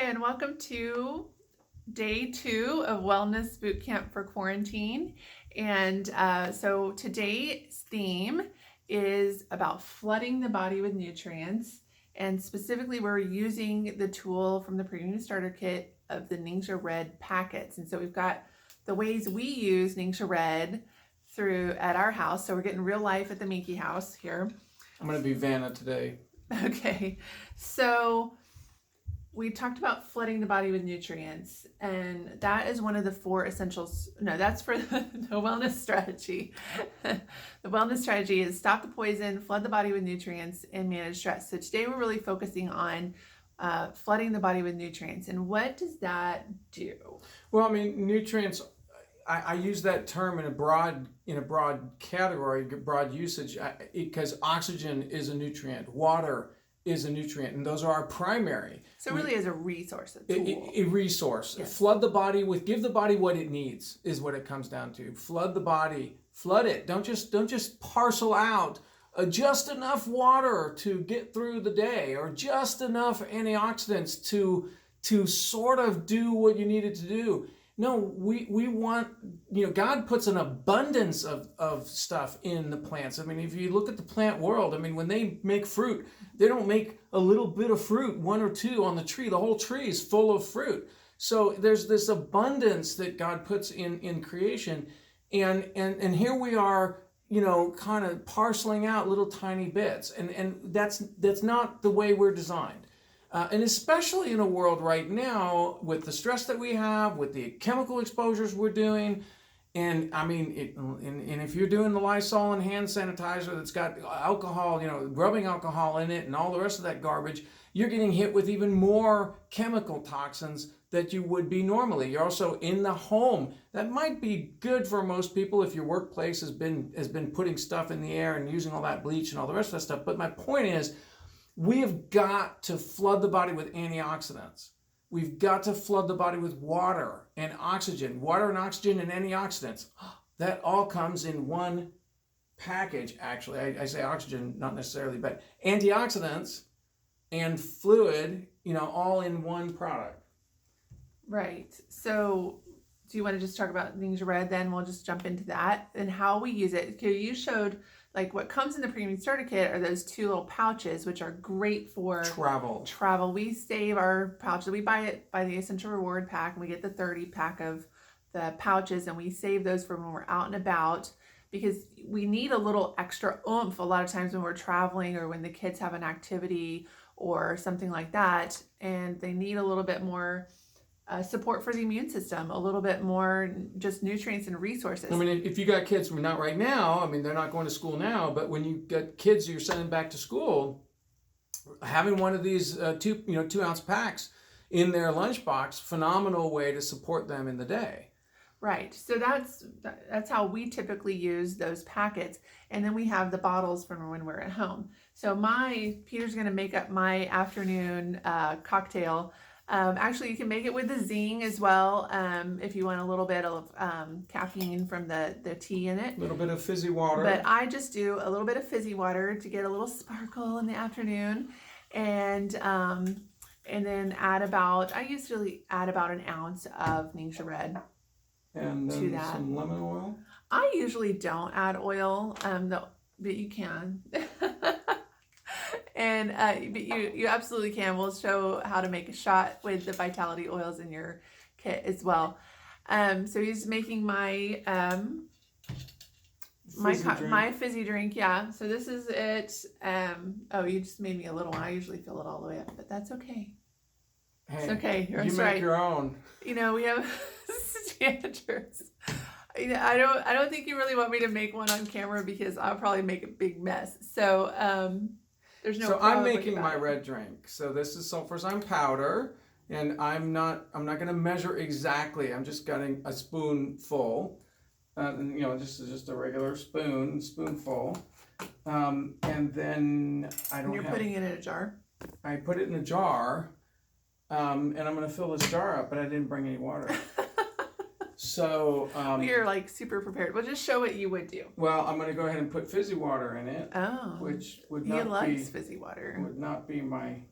and welcome to day 2 of Wellness Bootcamp for Quarantine. And so today's theme is about flooding the body with nutrients. And specifically, we're using the tool from the Premium Starter Kit of the NingXia Red packets. And so we've got the ways we use NingXia Red through at our house. So we're getting real life at the Minky house here. I'm going to be Vanna today. Okay, so we talked about flooding the body with nutrients, and that is one of the 4 essentials. No, that's for the wellness strategy. The wellness strategy is stop the poison, flood the body with nutrients, and manage stress. So today we're really focusing on flooding the body with nutrients. And what does that do? Well, I mean, nutrients, I use that term in a broad category, broad usage, because oxygen is a nutrient, water is a nutrient, and those are our primary. So really as a resource, a tool. A resource. Yes. Flood the body with, give the body what it needs is what it comes down to. Flood the body, flood it. Don't just parcel out just enough water to get through the day, or just enough antioxidants to sort of do what you needed to do. No, we want, God puts an abundance of stuff in the plants. I mean, if you look at the plant world, I mean, when they make fruit, they don't make a little bit of fruit, 1 or 2 on the tree. The whole tree is full of fruit. So there's this abundance that God puts in creation. And here we are, kind of parceling out little tiny bits. And that's not the way we're designed. And especially in a world right now with the stress that we have, with the chemical exposures we're doing, and I mean, and if you're doing the Lysol and hand sanitizer that's got alcohol, rubbing alcohol in it and all the rest of that garbage, you're getting hit with even more chemical toxins that you would be normally. You're also in the home. That might be good for most people if your workplace has been putting stuff in the air and using all that bleach and all the rest of that stuff. But my point is, we have got to flood the body with antioxidants. We've got to flood the body with water and oxygen. Water and oxygen and antioxidants. That all comes in one package, actually. I say oxygen, not necessarily, but antioxidants and fluid, all in one product. Right. So do you want to just talk about NingXia Red then? We'll just jump into that and how we use it. Okay, you showed what comes in the Premium Starter Kit are those 2 little pouches, which are great for travel. We save our pouches. We buy it by the Essential Reward pack, and we get the 30 pack of the pouches, and we save those for when we're out and about, because we need a little extra oomph a lot of times when we're traveling or when the kids have an activity or something like that, and they need a little bit more support for the immune system, a little bit more just nutrients and resources. I mean, if you got kids, not right now, I mean, they're not going to school now, but when you got kids you're sending back to school, having one of these 2-ounce packs in their lunchbox, phenomenal way to support them in the day. Right. So that's how we typically use those packets. And then we have the bottles from when we're at home. So Peter's going to make up my afternoon cocktail. Actually, you can make it with the zing as well, if you want a little bit of caffeine from the tea in it. A little bit of fizzy water. But I just do a little bit of fizzy water to get a little sparkle in the afternoon, and then I usually add about an ounce of NingXia Red and to that. Some lemon oil. I usually don't add oil, but you can. And but you absolutely can. We'll show how to make a shot with the Vitality oils in your kit as well. So he's making my my fizzy drink. Yeah. So this is it. Oh, you just made me a little one. I usually fill it all the way up, but that's okay. Hey, it's okay. You make right. your own. We have standards. I don't think you really want me to make one on camera because I'll probably make a big mess. So there's no. So I'm making my red drink. So this is sulfurzyme powder, and I'm not going to measure exactly. I'm just getting a spoonful, just a regular spoonful, and then You're putting it in a jar. I put it in a jar, and I'm going to fill this jar up, but I didn't bring any water. So you're super prepared. Well, just show what you would do. Well, I'm going to go ahead and put fizzy water in it. Oh, which would not he likes fizzy water. Would not be my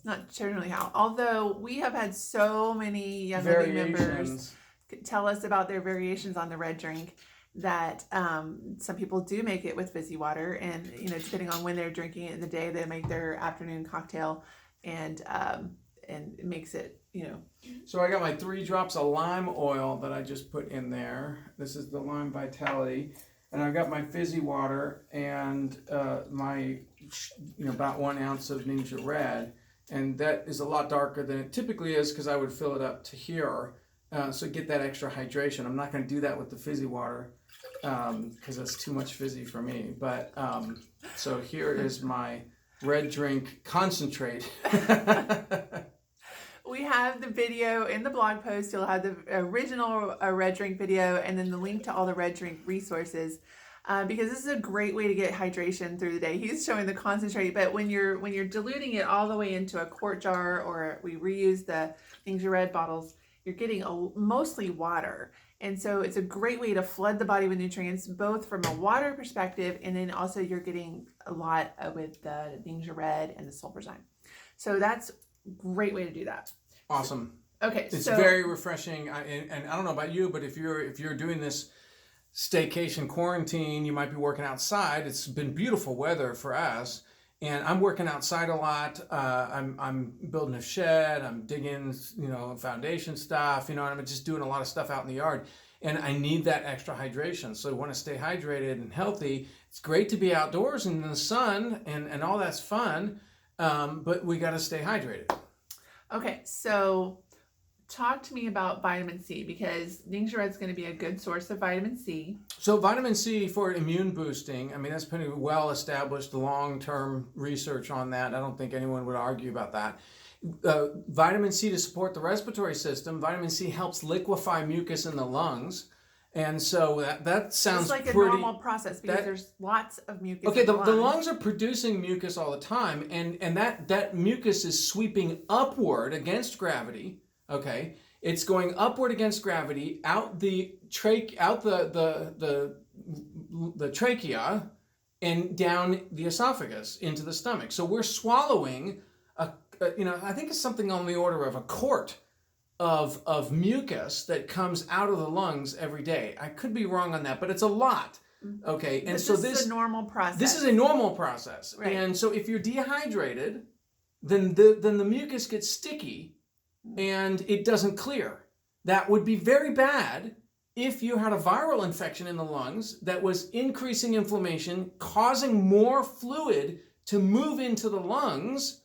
not generally how. Although we have had so many young living members Variations. tell us about their variations on the red drink that some people do make it with fizzy water, and depending on when they're drinking it in the day, they make their afternoon cocktail, and it makes it So I got my 3 drops of lime oil that I just put in there. This is the Lime Vitality. And I've got my fizzy water and my, about 1 ounce of NingXia Red. And that is a lot darker than it typically is because I would fill it up to here. So get that extra hydration. I'm not going to do that with the fizzy water because that's too much fizzy for me. But so here is my red drink concentrate. We have the video in the blog post. You'll have the original red drink video and then the link to all the red drink resources, because this is a great way to get hydration through the day. He's showing the concentrate, but when you're diluting it all the way into a quart jar, or we reuse the NingXia Red bottles, you're getting mostly water. And so it's a great way to flood the body with nutrients, both from a water perspective, and then also you're getting a lot with the NingXia Red and the Sulfurzyme. So that's a great way to do that. Awesome. Okay, it's so very refreshing, and I don't know about you, but if you're doing this staycation quarantine, you might be working outside. It's been beautiful weather for us, and I'm working outside a lot. I'm building a shed. I'm digging, foundation stuff. And I'm just doing a lot of stuff out in the yard, and I need that extra hydration. So I want to stay hydrated and healthy. It's great to be outdoors in the sun, and all that's fun, but we got to stay hydrated. Okay, so talk to me about vitamin C, because NingXia Red is going to be a good source of vitamin C. So vitamin C for immune boosting, that's pretty well established long-term research on that. I don't think anyone would argue about that. Vitamin C to support the respiratory system. Vitamin C helps liquefy mucus in the lungs. And so that sounds it's like a pretty normal process, because there's lots of mucus. Okay, in the lungs are producing mucus all the time, and that mucus is sweeping upward against gravity. Okay, it's going upward against gravity out the trachea and down the esophagus into the stomach. So we're swallowing I think it's something on the order of a quart of mucus that comes out of the lungs every day. I could be wrong on that, but it's a lot. Okay, and so this is a normal process. This is a normal process, right. And so if you're dehydrated, then the mucus gets sticky, and it doesn't clear. That would be very bad if you had a viral infection in the lungs that was increasing inflammation, causing more fluid to move into the lungs.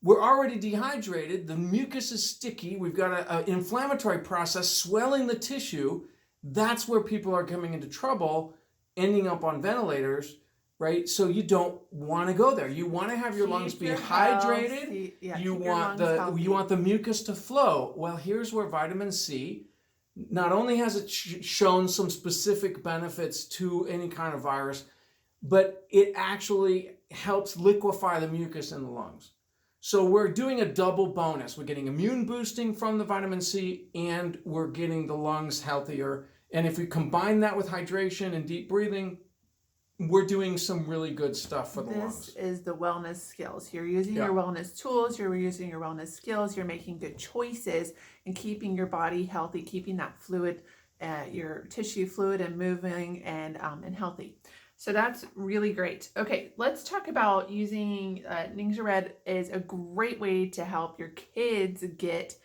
We're already dehydrated. The mucus is sticky. We've got an inflammatory process swelling the tissue. That's where people are coming into trouble, ending up on ventilators, right? So you don't want to go there. You want to have your lungs be hydrated. You want the mucus to flow. Well, here's where vitamin C, not only has it shown some specific benefits to any kind of virus, but it actually helps liquefy the mucus in the lungs. So we're doing a double bonus. We're getting immune boosting from the vitamin C, and we're getting the lungs healthier. And if we combine that with hydration and deep breathing, we're doing some really good stuff for the lungs. This is the wellness skills. You're using your wellness tools. You're using your wellness skills. You're making good choices and keeping your body healthy, keeping that fluid, your tissue fluid and moving and healthy. So that's really great. Okay, let's talk about using NingXia Red is a great way to help your kids get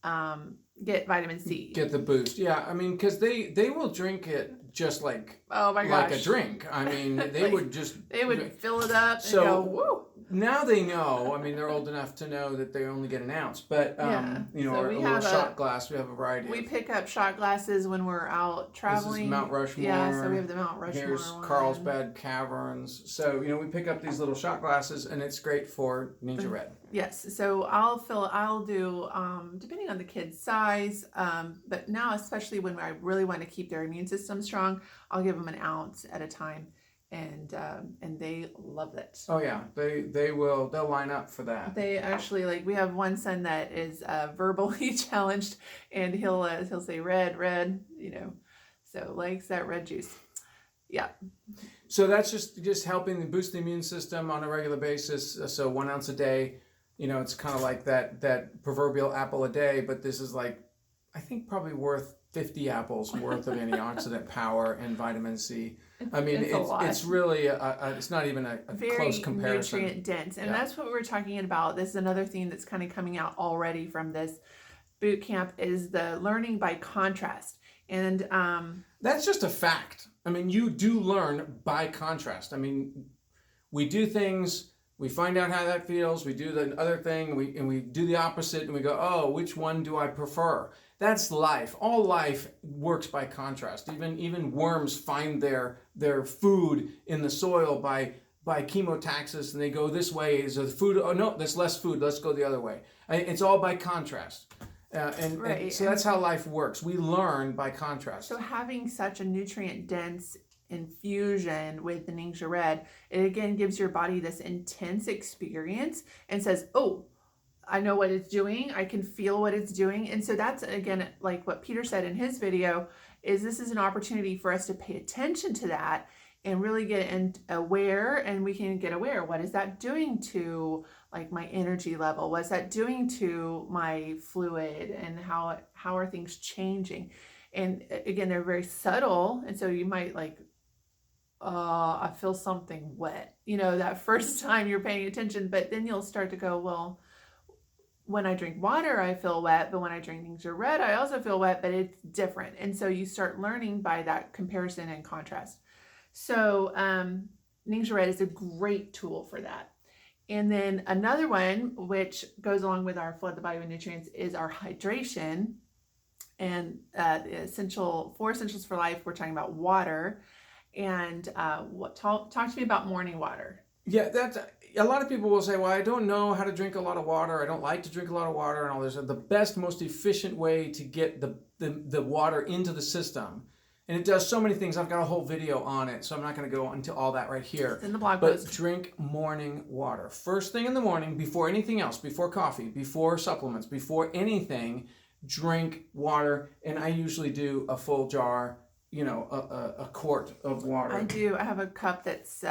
vitamin C. Get the boost. Yeah, because they will drink it just like like a drink. They would fill it up and go, woo. Now they know. They're old enough to know that they only get an ounce. But so or a little shot glass. We have a variety. We pick up shot glasses when we're out traveling. This is Mount Rushmore. Yeah, so we have the Mount Rushmore. Here's Carlsbad Caverns. So we pick up these little shot glasses, and it's great for NingXia Red. Yes. So I'll do depending on the kid's size, but now especially when I really want to keep their immune system strong, I'll give them an ounce at a time. And they love it. Oh yeah, they'll line up for that. They actually we have one son that is verbally challenged, and he'll say red, so likes that red juice. Yeah. So that's just helping boost the immune system on a regular basis. So 1 ounce a day. It's kind of like that proverbial apple a day, but this is like, I think probably worth 50 apples worth of antioxidant power and vitamin C. I mean, it's really it's not even a close comparison. Very nutrient dense, and that's what we're talking about. This is another theme that's kind of coming out already from this boot camp, is the learning by contrast, and that's just a fact. I mean, you do learn by contrast. I mean, we do things, we find out how that feels, we do the other thing, and we do the opposite, and we go, oh, which one do I prefer? That's life. All life works by contrast. Even worms find their food in the soil by chemotaxis, and they go, this way is the food. Oh no, there's less food. Let's go the other way. It's all by contrast. And so that's how life works. We learn by contrast. So having such a nutrient dense infusion with the NingXia Red, it again gives your body this intense experience and says, oh, I know what it's doing. I can feel what it's doing. And so that's, again, like what Peter said in his video, is this is an opportunity for us to pay attention to that and really get aware, and we can get aware. What is that doing to like my energy level? What's that doing to my fluid, and how are things changing? And again, they're very subtle. And so you might like, I feel something wet, that first time you're paying attention, but then you'll start to go, well, when I drink water, I feel wet, but when I drink NingXia Red, I also feel wet, but it's different. And so you start learning by that comparison and contrast. So NingXia Red is a great tool for that. And then another one, which goes along with our flood the body with nutrients, is our hydration. And the 4 essentials for life, we're talking about water. And talk to me about morning water. Yeah, that's a lot of people will say, well, I don't know how to drink a lot of water. I don't like to drink a lot of water and all this. The best, most efficient way to get the water into the system. And it does so many things. I've got a whole video on it, so I'm not going to go into all that right here. It's in the blog post. But drink morning water. First thing in the morning, before anything else, before coffee, before supplements, before anything, drink water. And I usually do a full jar, a quart of water. I do. I have a cup that's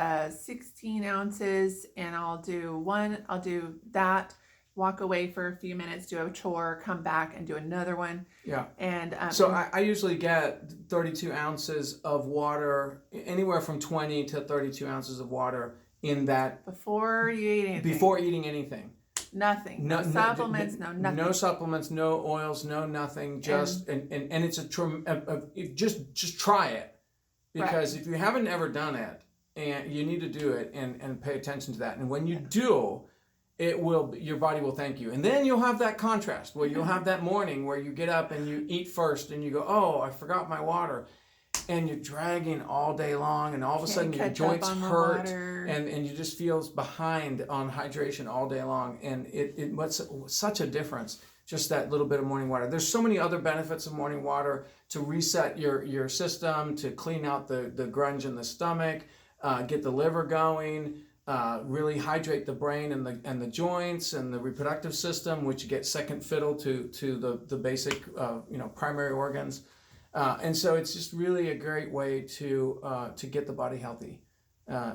16 ounces, and I'll do that, walk away for a few minutes, do a chore, come back and do another one. Yeah. And so I usually get 32 ounces of water, anywhere from 20 to 32 ounces of water in that. Before you eat anything. Before eating anything. Nothing. No supplements, no nothing. No supplements, no oils, no nothing. Just and it's just try it, because if you haven't ever done it, and you need to do it and pay attention to that. And when you do, your body will thank you. And then you'll have that contrast where you'll have that morning where you get up and you eat first and you go, oh, I forgot my water. And you're dragging all day long, and all of a sudden your joints hurt, and you just feel behind on hydration all day long. And it what's such a difference, just that little bit of morning water. There's so many other benefits of morning water: to reset your system, to clean out the grunge in the stomach, get the liver going, really hydrate the brain and the joints and the reproductive system, which get second fiddle to the basic primary organs. And so it's just really a great way to get the body healthy,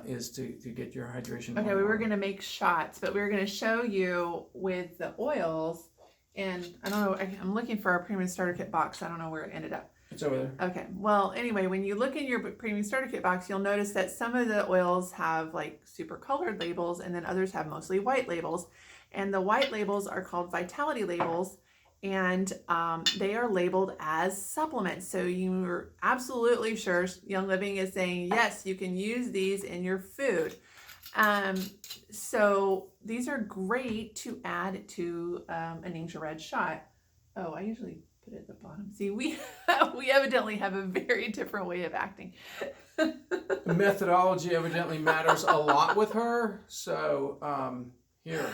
is to get your hydration. Okay, we were going to make shots, but we were going to show you with the oils. And I don't know, I'm looking for our premium starter kit box. I don't know where it ended up. It's over there. Okay, well, anyway, when you look in your premium starter kit box, you'll notice that some of the oils have like super colored labels, and then others have mostly white labels. And the white labels are called vitality labels. And they are labeled as supplements. So you're absolutely sure Young Living is saying, yes, you can use these in your food. So these are great to add to a NingXia Red shot. Oh, I usually put it at the bottom. See, we evidently have a very different way of acting. The methodology evidently matters a lot with her. So here,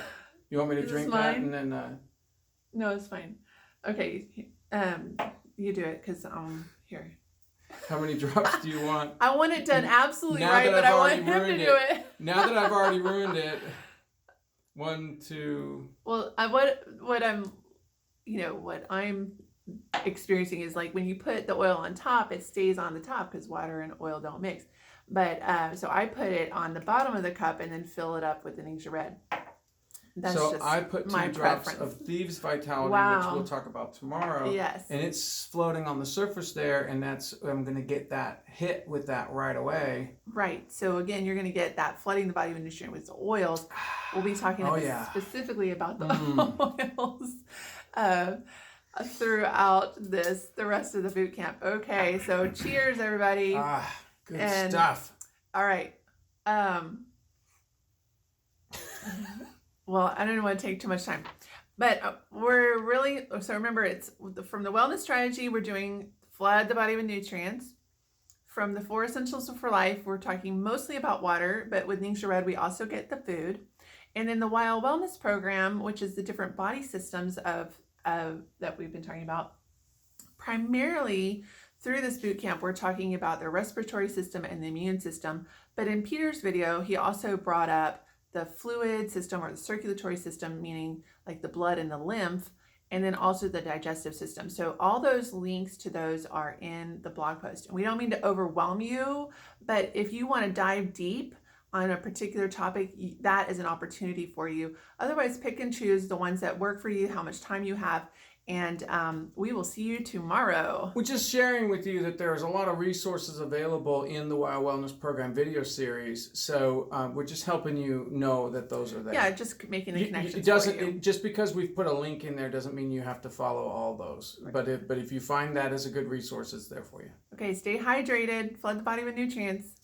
you want me to drink that and then... No, it's fine. Okay, you do it, because here. How many drops do you want? I want it done absolutely right, but I want him to do it. Now that I've already ruined it. 1, 2. Well, what I'm experiencing is like when you put the oil on top, it stays on the top because water and oil don't mix. But so I put it on the bottom of the cup and then fill it up with the NingXia Red. That's so just I put 2 my drops preference. of Thieves Vitality, Wow. which we'll talk about tomorrow. Yes. And it's floating on the surface there, and I'm going to get that hit with that right away. Right. So again, you're going to get that flooding the body with nutrient with the oils. We'll be talking specifically about the oils throughout the rest of the boot camp. Okay. So cheers, everybody. Good stuff. All right. Well, I don't want to take too much time, but we're really, so remember, it's from the wellness strategy, we're doing flood the body with nutrients. From the 4 essentials for life, we're talking mostly about water, but with NingXia Red, we also get the food. And then the Wild Wellness program, which is the different body systems that we've been talking about, primarily through this boot camp, we're talking about the respiratory system and the immune system. But in Peter's video, he also brought up the fluid system or the circulatory system, meaning like the blood and the lymph, and then also the digestive system. So all those links to those are in the blog post. And we don't mean to overwhelm you, but if you want to dive deep on a particular topic, that is an opportunity for you. Otherwise, pick and choose the ones that work for you, how much time you have, and we will see you tomorrow. We're just sharing with you that there's a lot of resources available in the Wild Wellness Program video series. So we're just helping you know that those are there. Yeah, just making the connections. It doesn't just because we've put a link in there doesn't mean you have to follow all those. Right. But if you find that as a good resource, it's there for you. Okay, stay hydrated. Flood the body with nutrients.